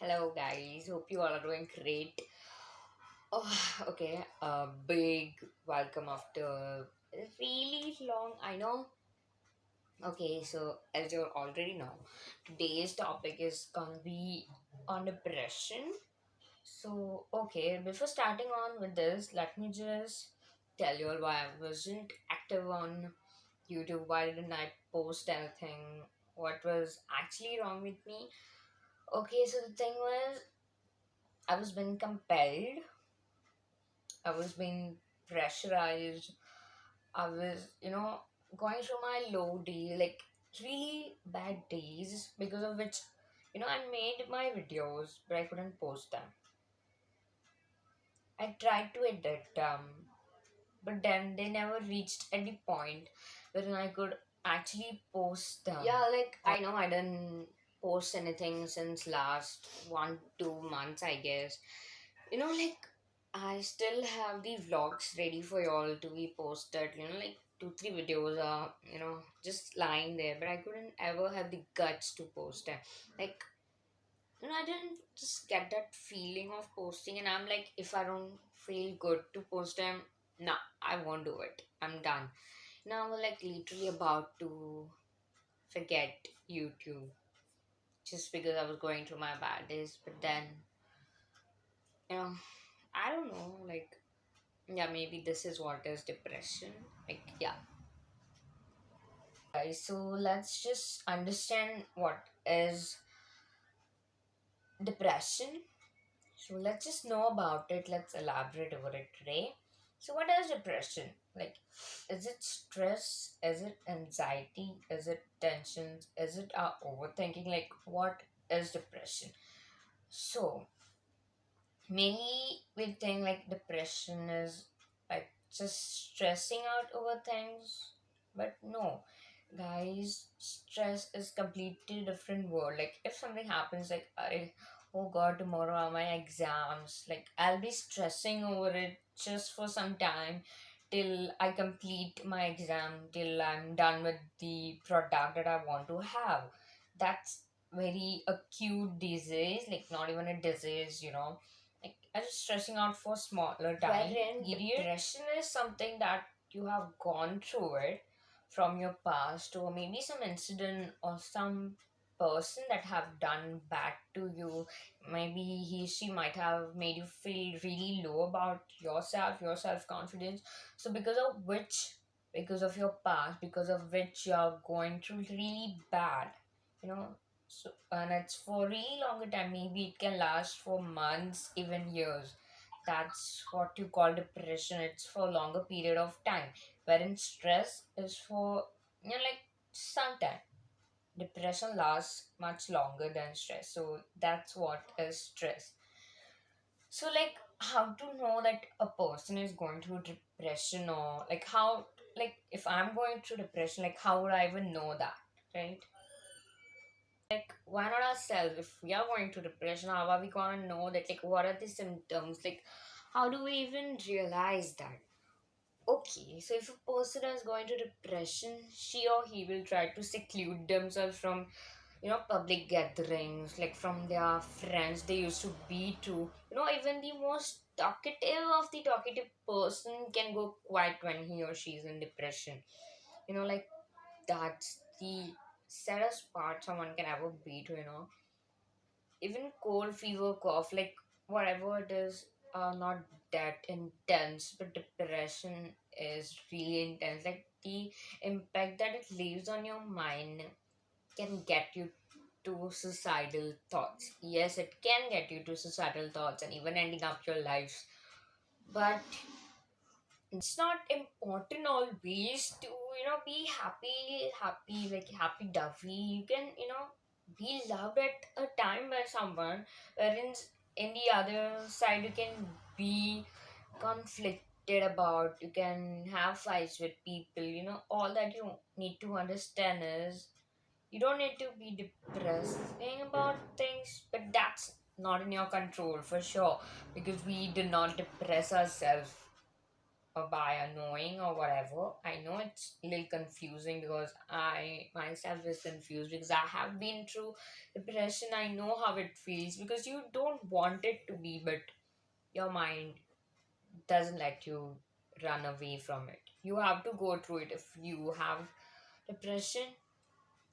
Hello, guys. Hope you all are doing great. Oh, okay. A big welcome after really long. I know. Okay, so as you already know, today's topic is gonna be on depression. So, okay, before starting on with this, let me just tell you all why I wasn't active on YouTube. Why didn't I post anything? What was actually wrong with me? Okay, so the thing was, I was being compelled. I was being pressurized. I was, going through my low day, like really bad days, because of which, I made my videos, but I couldn't post them. I tried to edit them, but then they never reached any point wherein I could actually post them. Yeah, like I know I didn't post anything since last 1 2 months, I guess. Like I still have the vlogs ready for y'all to be posted. Like 2 3 videos are just lying there, but I couldn't ever have the guts to post them. Like I didn't just get that feeling of posting, and I'm like, if I don't feel good to post them, nah, I won't do it. I'm done. Now I'm like literally about to forget YouTube just because I was going through my bad days. But then, you know, I don't know, like, yeah, maybe this is what is depression. Like, yeah. Guys, so let's just understand what is depression. So let's just know about it. Let's elaborate over it today. So what is depression? Like, is it stress? Is it anxiety? Is it tensions? Is it our overthinking? Like, what is depression? So mainly we think like depression is like just stressing out over things, but no, guys, stress is completely different word. Like if something happens, like oh god, tomorrow are my exams, like I'll be stressing over it just for some time till I complete my exam, till I'm done with the product that I want to have. That's very acute disease, like not even a disease, like I was stressing out for smaller time period. Depression is something that you have gone through it from your past, or maybe some incident or some person that have done bad to you. Maybe she might have made you feel really low about yourself, your self-confidence. So because of your past, because of which you're going through really bad, you know so, and it's for really longer time. Maybe it can last for months, even years. That's what you call depression. It's for longer period of time. Wherein stress is for like some time. Depression lasts much longer than stress. So that's what is stress. So like how to know that a person is going through depression, or like how, like if I'm going through depression, like how would I even know that, right? Like why not ourselves? If we are going through depression, how are we gonna know that? Like what are the symptoms? Like how do we even realize that? Okay, so if a person is going to depression, she or he will try to seclude themselves from public gatherings, like from their friends they used to be to. Even the most talkative of the talkative person can go quiet when he or she is in depression. Like that's the saddest part someone can ever be to. Even cold, fever, cough, like whatever it is, are not that intense, but depression is really intense. Like the impact that it leaves on your mind can get you to suicidal thoughts. Yes, it can get you to suicidal thoughts and even ending up your life. But it's not important always to be happy, like happy dovey. You can be loved at a time by someone, wherein in the other side you can be conflicted about, you can have fights with people. All that you need to understand is you don't need to be depressing about things, but that's not in your control for sure, because we do not depress ourselves. by annoying or whatever. I know it's a little confusing because I myself is confused because I have been through depression. I know how it feels because you don't want it to be, but your mind doesn't let you run away from it. You have to go through it. If you have depression,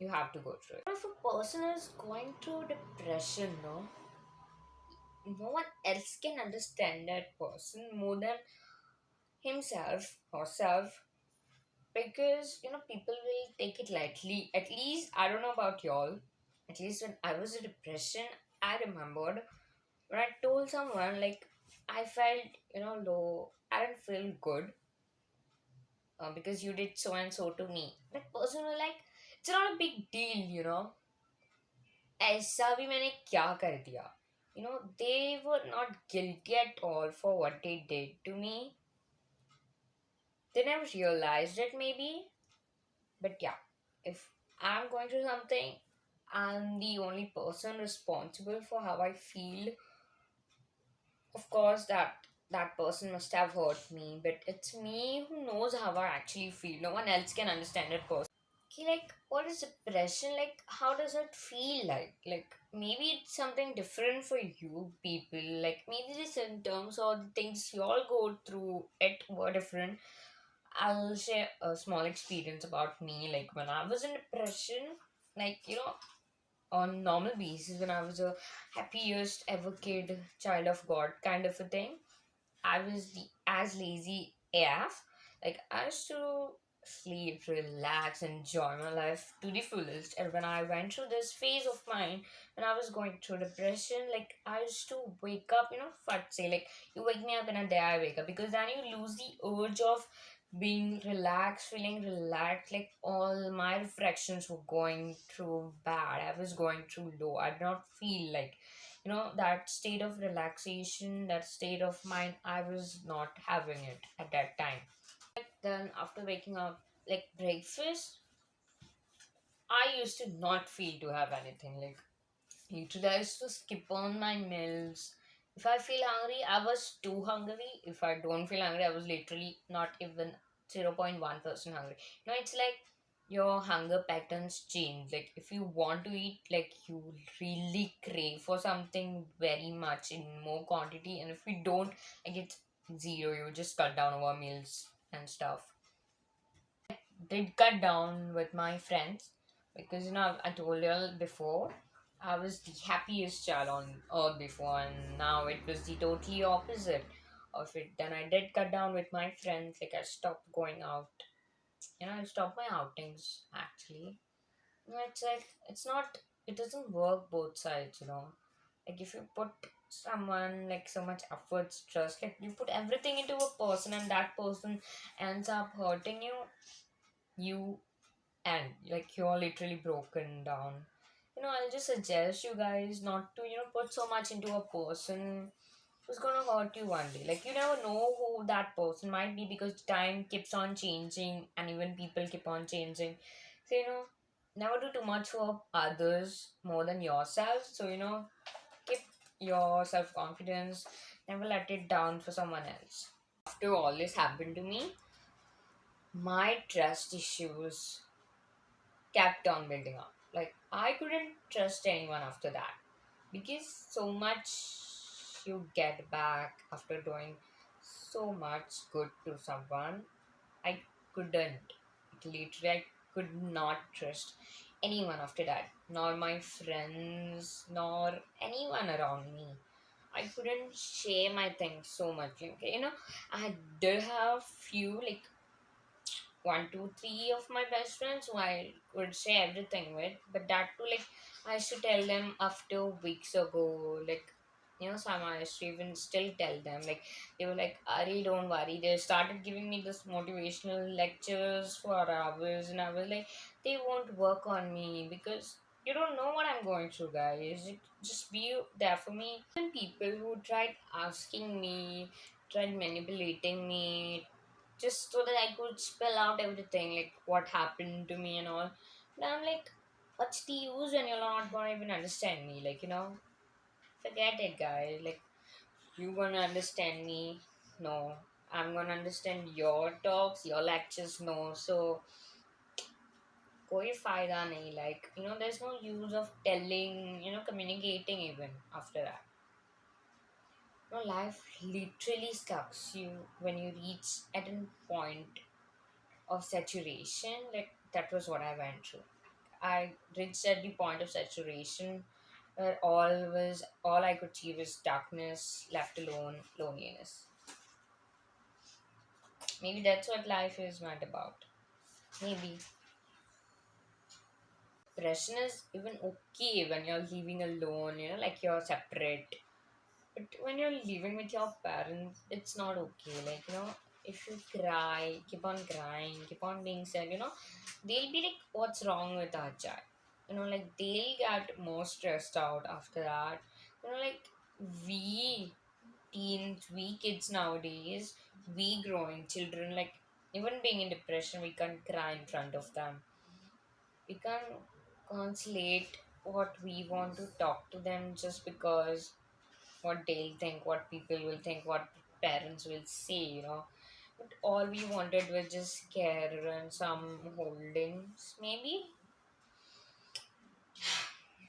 you have to go through it. If a person is going through depression, no one else can understand that person more than himself or self, because people will take it lightly. At least I don't know about y'all. At least when I was in depression, I remembered when I told someone like I felt low, I didn't feel good, because you did so and so to me. That person was like, it's not a big deal. ऐसा भी मैंने क्या कर दिया. They were not guilty at all for what they did to me. They never realized it maybe. But yeah, if I'm going through something, I'm the only person responsible for how I feel. Of course, that person must have hurt me, but it's me who knows how I actually feel. No one else can understand it person. Okay, like what is depression? Like how does it feel like? Like maybe it's something different for you people. Like maybe the symptoms or the things you all go through it were different. I'll share a small experience about me. Like when I was in depression, like on normal basis, when I was a happiest ever kid, child of God kind of a thing, I was as lazy AF. Like I used to sleep, relax, enjoy my life to the fullest. And when I went through this phase of mine, when I was going through depression, like I used to wake up, fat say like you wake me up and a day I wake up, because then you lose the urge of being relaxed, feeling relaxed. Like all my reflections were going through bad. I was going through low. I did not feel like that state of relaxation, that state of mind, I was not having it at that time. Then after waking up, like breakfast, I used to not feel to have anything. Like literally I used to skip on my meals. If I feel hungry, I was too hungry. If I don't feel hungry, I was literally not even 0.1% hungry. It's like your hunger patterns change. Like if you want to eat, like you really crave for something very much in more quantity, and if you don't, like it's zero. You just cut down over meals and stuff. Did cut down with my friends because I told you before I was the happiest child on earth before, and now it was the totally opposite of it. Then I did cut down with my friends, like I stopped going out. I stopped my outings actually. It's like it's not, it doesn't work both sides. Like if you put someone like so much efforts, trust, like you put everything into a person and that person ends up hurting you and like you're literally broken down. I'll just suggest you guys not to put so much into a person who's gonna hurt you one day. Like you never know who that person might be, because time keeps on changing and even people keep on changing. So never do too much for others more than yourself. So keep your self-confidence, never let it down for someone else. After all this happened to me, my trust issues kept on building up. Like I couldn't trust anyone after that, because so much you get back after doing so much good to someone. I couldn't. Literally, I could not trust anyone after that, nor my friends, nor anyone around me. I couldn't share my things so much. Like, I did have few like one, two, three of my best friends who I would say everything with, but that too, like, I used to tell them after weeks ago, like, some I used to even still tell them, like, they were like, Ari, don't worry. They started giving me this motivational lectures for hours, and I was like, they won't work on me because you don't know what I'm going through, guys. Just be there for me. And people who tried asking me, tried manipulating me, just so that I could spell out everything, like what happened to me and all. And I'm like, what's the use when you're not gonna even understand me? Like, forget it, guys. Like, you gonna understand me? No, I'm gonna understand your talks, your lectures, no. So कोई फायदा नहीं, like, there's no use of telling, communicating even after that. No, life literally sucks you when you reach at a point of saturation. Like, that was what I went through. I reached at the point of saturation where all I could see was darkness, left alone, loneliness. Maybe that's what life is meant about. Maybe depression is even okay when you're living alone, like you're separate. But when you're living with your parents, it's not okay. Like, if you cry, keep on crying, keep on being sad, they'll be like, what's wrong with our child? Like they'll get more stressed out after that. Like we teens, we kids nowadays, we growing children, like even being in depression, we can't cry in front of them. We can't consolate what we want to talk to them just because what they'll think, what people will think, what parents will say, But all we wanted was just care and some holdings. Maybe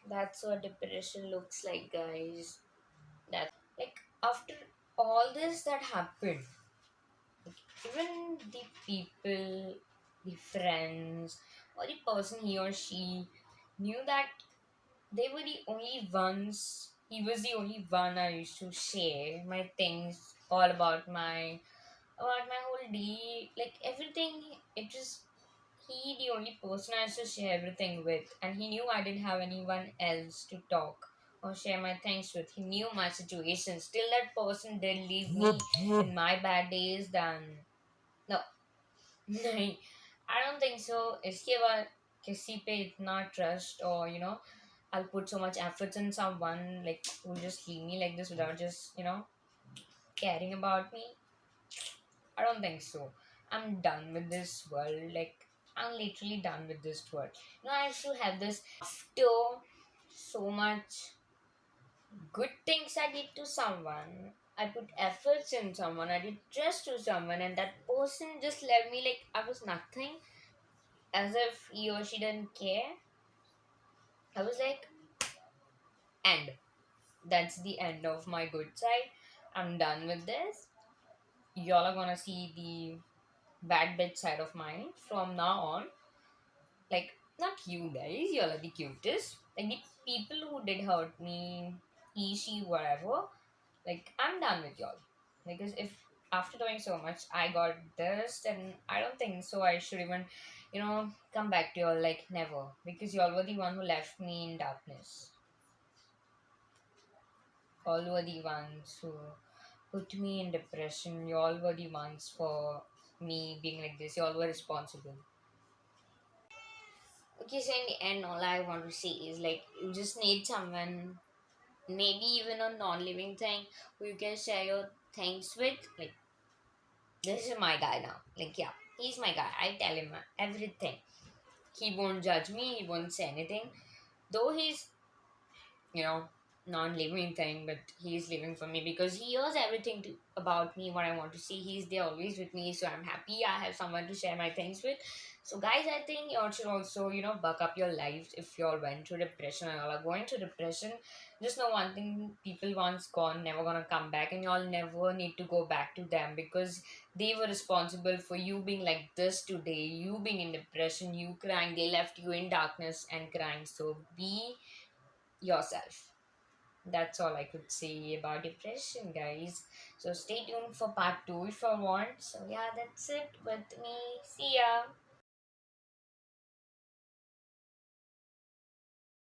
that's what depression looks like, guys. That's like after all this that happened, even the people, the friends, or the person he or she knew that they were the only ones. He was the only one I used to share my things all about my whole day, like everything. It was he the only person I used to share everything with, and he knew I didn't have anyone else to talk or share my things with. He knew my situation. Still, that person did leave me in my bad days. Then no, नहीं, I don't think so. इसके बाद किसी पे इतना trust, or I'll put so much efforts in someone like who just leave me like this without just caring about me. I don't think so. I'm done with this world. Like, I'm literally done with this world. I used to have this after so much good things I did to someone. I put efforts in someone. I did trust to someone, and that person just left me like I was nothing, as if he or she didn't care. I was like, end. That's the end of my good side. I'm done with this. Y'all are gonna see the bad bitch side of mine from now on. Like, not you guys, y'all are the cutest. Like, the people who did hurt me, he, she, whatever, like, I'm done with y'all. Because if after doing so much I got this, then I don't think so I should even, come back to y'all. Like, never. Because y'all were the one who left me in darkness. Y'all were the ones who put me in depression. Y'all were the ones for me being like this. Y'all were responsible. Okay, so in the end, all I want to say is like you just need someone, maybe even a non living thing, who you can share your things with. Like, this is my guy now. Like, yeah, he's my guy. I tell him everything. He won't judge me, he won't say anything. Though he's, you know, non living thing, but he's living for me because he hears everything about me, what I want to see. He's there always with me, so I'm happy I have someone to share my things with. So, guys, I think you all should also, buck up your lives if you all went through depression and all are going through depression. Just know one thing, people once gone, never gonna come back, and you all never need to go back to them because they were responsible for you being like this today, you being in depression, you crying. They left you in darkness and crying. So, be yourself. That's all I could say about depression, guys. So stay tuned for part 2 if you want. So yeah, that's it with me. See ya.